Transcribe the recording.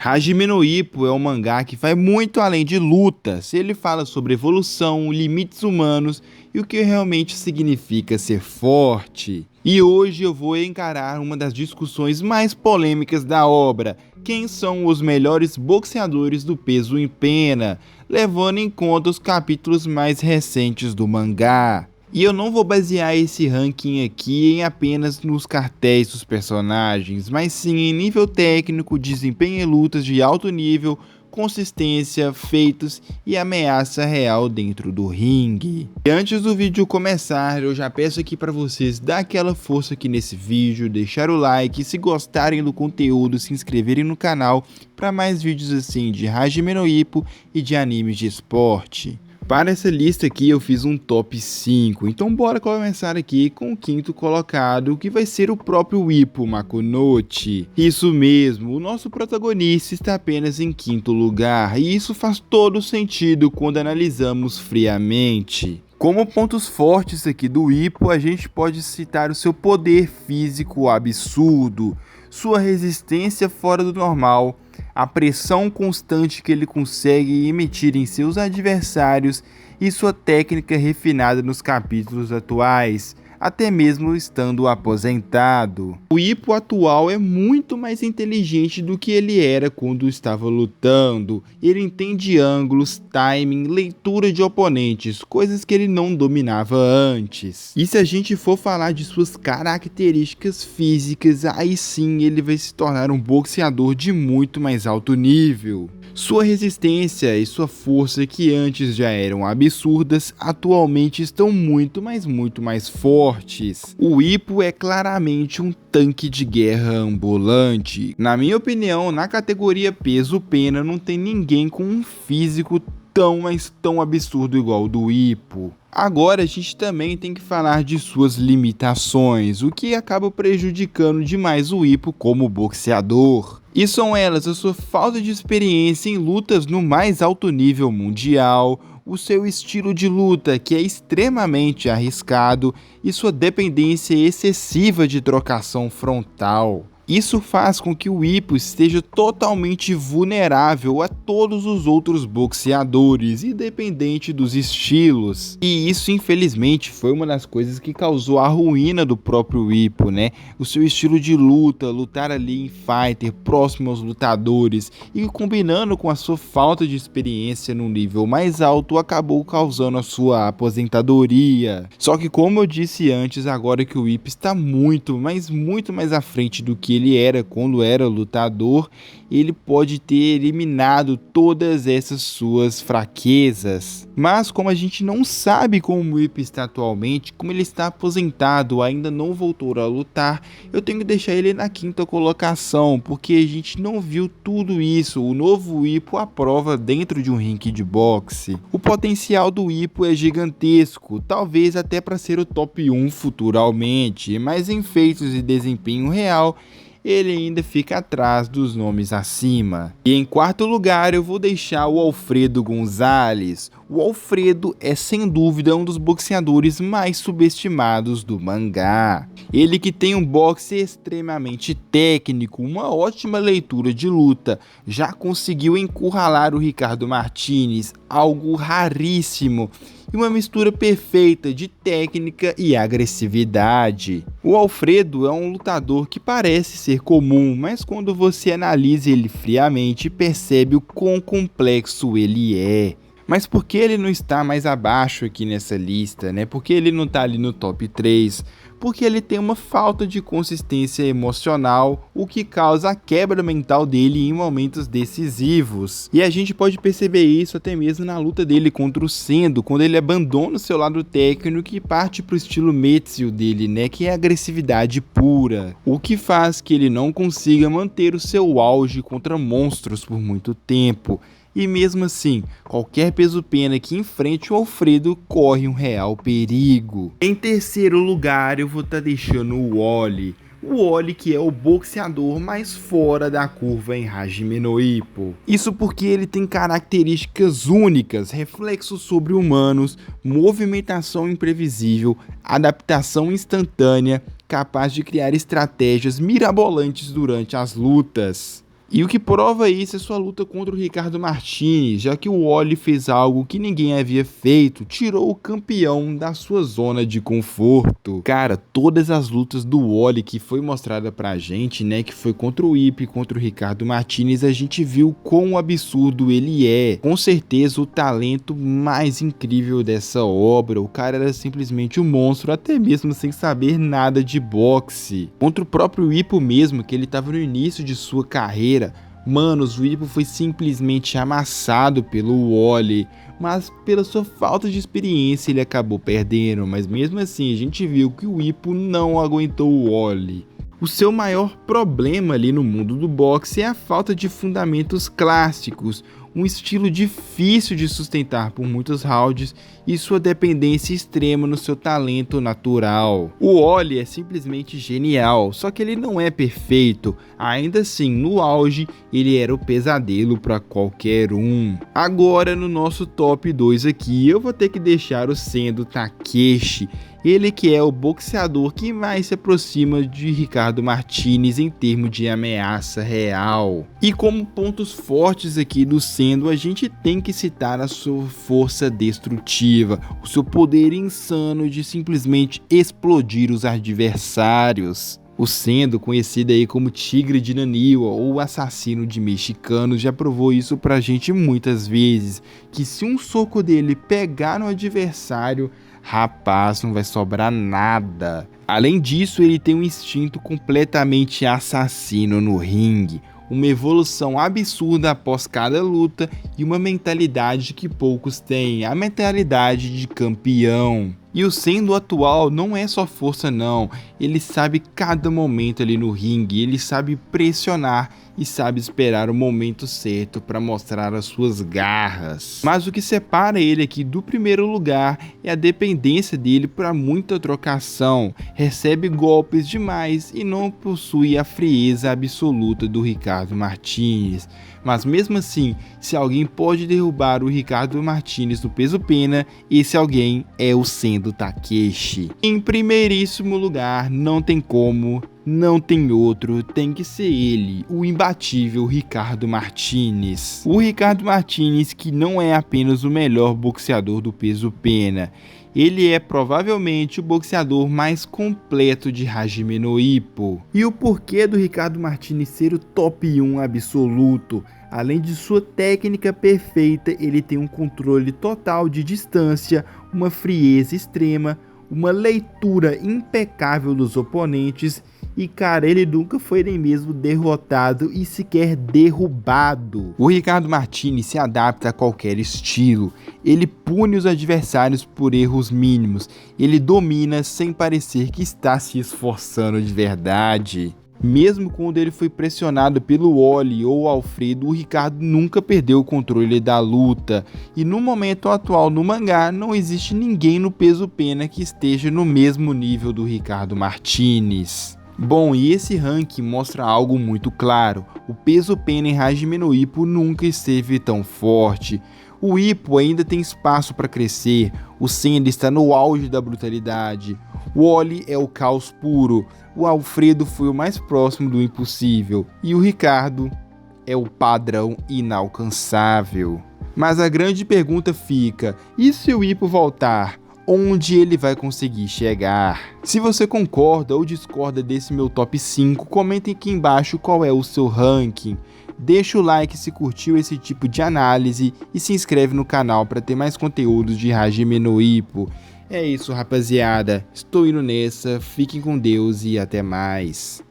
Hajime no Ippo é um mangá que vai muito além de lutas. Ele fala sobre evolução, limites humanos e o que realmente significa ser forte. E hoje eu vou encarar uma das discussões mais polêmicas da obra: quem são os melhores boxeadores do peso em pena, levando em conta os capítulos mais recentes do mangá. E eu não vou basear esse ranking aqui em apenas nos cartéis dos personagens, mas sim em nível técnico, desempenho em lutas de alto nível, consistência, feitos e ameaça real dentro do ringue. E antes do vídeo começar, eu já peço aqui para vocês dar aquela força aqui nesse vídeo, deixar o like, e se gostarem do conteúdo, se inscreverem no canal para mais vídeos assim de Hajime no Ippo e de animes de esporte. Para essa lista aqui eu fiz um top 5, então bora começar aqui com o quinto colocado, que vai ser o próprio Ippo Makunouchi. Isso mesmo, o nosso protagonista está apenas em quinto lugar, e isso faz todo sentido quando analisamos friamente. Como pontos fortes aqui do Ippo, a gente pode citar o seu poder físico absurdo, sua resistência fora do normal, a pressão constante que ele consegue emitir em seus adversários e sua técnica refinada nos capítulos atuais, até mesmo estando aposentado. O Ippo atual é muito mais inteligente do que ele era quando estava lutando. Ele entende ângulos, timing, leitura de oponentes, coisas que ele não dominava antes. E se a gente for falar de suas características físicas, aí sim ele vai se tornar um boxeador de muito mais alto nível. Sua resistência e sua força, que antes já eram absurdas, atualmente estão muito mais fortes. O Ippo é claramente um tanque de guerra ambulante. Na minha opinião, na categoria peso-pena não tem ninguém com um físico tão absurdo igual o do Ippo. Agora a gente também tem que falar de suas limitações, o que acaba prejudicando demais o Ippo como boxeador. E são elas a sua falta de experiência em lutas no mais alto nível mundial, o seu estilo de luta que é extremamente arriscado e sua dependência excessiva de trocação frontal. Isso faz com que o Ippo esteja totalmente vulnerável a todos os outros boxeadores, independente dos estilos. E isso, infelizmente, foi uma das coisas que causou a ruína do próprio Ippo, né? O seu estilo de luta, lutar ali em fighter, próximo aos lutadores, e combinando com a sua falta de experiência no nível mais alto, acabou causando a sua aposentadoria. Só que, como eu disse antes, agora que o Ippo está muito mais à frente do que ele era quando era lutador, ele pode ter eliminado todas essas suas fraquezas. Mas como a gente não sabe como o Ippo está atualmente, como ele está aposentado, ainda não voltou a lutar, eu tenho que deixar ele na quinta colocação, porque a gente não viu tudo isso. O novo Ippo à prova dentro de um ringue de boxe. O potencial do Ippo é gigantesco, talvez até para ser o top 1 futuramente, mas em feitos e desempenho real, ele ainda fica atrás dos nomes acima. E em quarto lugar eu vou deixar o Alfredo Gonzalez. O Alfredo é sem dúvida um dos boxeadores mais subestimados do mangá. Ele que tem um boxe extremamente técnico, uma ótima leitura de luta, já conseguiu encurralar o Ricardo Martinez, algo raríssimo, e uma mistura perfeita de técnica e agressividade. O Alfredo é um lutador que parece ser comum, mas quando você analisa ele friamente, percebe o quão complexo ele é. Mas por que ele não está mais abaixo aqui nessa lista, né? Por que ele não está ali no top 3? Porque ele tem uma falta de consistência emocional, o que causa a quebra mental dele em momentos decisivos. E a gente pode perceber isso até mesmo na luta dele contra o Sendo, quando ele abandona o seu lado técnico e parte para o estilo Metsu dele, né, que é agressividade pura. O que faz que ele não consiga manter o seu auge contra monstros por muito tempo. E mesmo assim, qualquer peso-pena que enfrente o Alfredo corre um real perigo. Em terceiro lugar, eu vou estar deixando o Wally. O Wally, que é o boxeador mais fora da curva em Hajime no Ippo. Isso porque ele tem características únicas, reflexos sobre-humanos, movimentação imprevisível, adaptação instantânea, capaz de criar estratégias mirabolantes durante as lutas. E o que prova isso é sua luta contra o Ricardo Martinez, já que o Wally fez algo que ninguém havia feito, tirou o campeão da sua zona de conforto. Cara, todas as lutas do Wally que foi mostrada pra gente, né, que foi contra o Ipe, contra o Ricardo Martinez, a gente viu quão absurdo ele é. Com certeza o talento mais incrível dessa obra, o cara era simplesmente um monstro, até mesmo sem saber nada de boxe. Contra o próprio Ipo mesmo, que ele estava no início de sua carreira, manos, o Ipo foi simplesmente amassado pelo Wally, mas pela sua falta de experiência ele acabou perdendo, mas mesmo assim a gente viu que o Ipo não aguentou o Wally. O seu maior problema ali no mundo do boxe é a falta de fundamentos clássicos, um estilo difícil de sustentar por muitos rounds e sua dependência extrema no seu talento natural. O Wally é simplesmente genial, só que ele não é perfeito, ainda assim no auge ele era o pesadelo para qualquer um. Agora no nosso top 2 aqui eu vou ter que deixar o Sendo Takeshi, ele que é o boxeador que mais se aproxima de Ricardo Martinez em termos de ameaça real. E como pontos fortes aqui do Sendo, a gente tem que citar a sua força destrutiva, o seu poder insano de simplesmente explodir os adversários. O Sendo, conhecido aí como Tigre de Naniwa ou Assassino de Mexicanos, já provou isso pra gente muitas vezes, que se um soco dele pegar no adversário, rapaz, não vai sobrar nada. Além disso, ele tem um instinto completamente assassino no ringue, uma evolução absurda após cada luta e uma mentalidade que poucos têm, a mentalidade de campeão. E o Sendo atual não é só força não, ele sabe cada momento ali no ringue, ele sabe pressionar e sabe esperar o momento certo para mostrar as suas garras. Mas o que separa ele aqui do primeiro lugar é a dependência dele para muita trocação, recebe golpes demais e não possui a frieza absoluta do Ricardo Martinez. Mas mesmo assim, se alguém pode derrubar o Ricardo Martinez no peso pena, esse alguém é o Sendo Takeshi. Em primeiríssimo lugar, não tem como, não tem outro, tem que ser ele, o imbatível Ricardo Martinez. O Ricardo Martinez, que não é apenas o melhor boxeador do peso pena, ele é provavelmente o boxeador mais completo de Hajime no Ippo. E o porquê do Ricardo Martinez ser o top 1 absoluto? Além de sua técnica perfeita, ele tem um controle total de distância, uma frieza extrema, uma leitura impecável dos oponentes e, cara, ele nunca foi nem mesmo derrotado e sequer derrubado. O Ricardo Martinez se adapta a qualquer estilo, ele pune os adversários por erros mínimos, ele domina sem parecer que está se esforçando de verdade. Mesmo quando ele foi pressionado pelo Wally ou Alfredo, o Ricardo nunca perdeu o controle da luta. E no momento atual no mangá, não existe ninguém no peso pena que esteja no mesmo nível do Ricardo Martinez. Bom, e esse ranking mostra algo muito claro. O peso pena em Hajime no Ippo nunca esteve tão forte. O Ippo ainda tem espaço para crescer, o Sendo está no auge da brutalidade, o Wally é o caos puro, o Alfredo foi o mais próximo do impossível e o Ricardo é o padrão inalcançável. Mas a grande pergunta fica, e se o Ippo voltar? Onde ele vai conseguir chegar? Se você concorda ou discorda desse meu top 5, comentem aqui embaixo qual é o seu ranking. Deixa o like se curtiu esse tipo de análise e se inscreve no canal para ter mais conteúdos de Hajime no Ippo. É isso, rapaziada. Estou indo nessa, fiquem com Deus e até mais.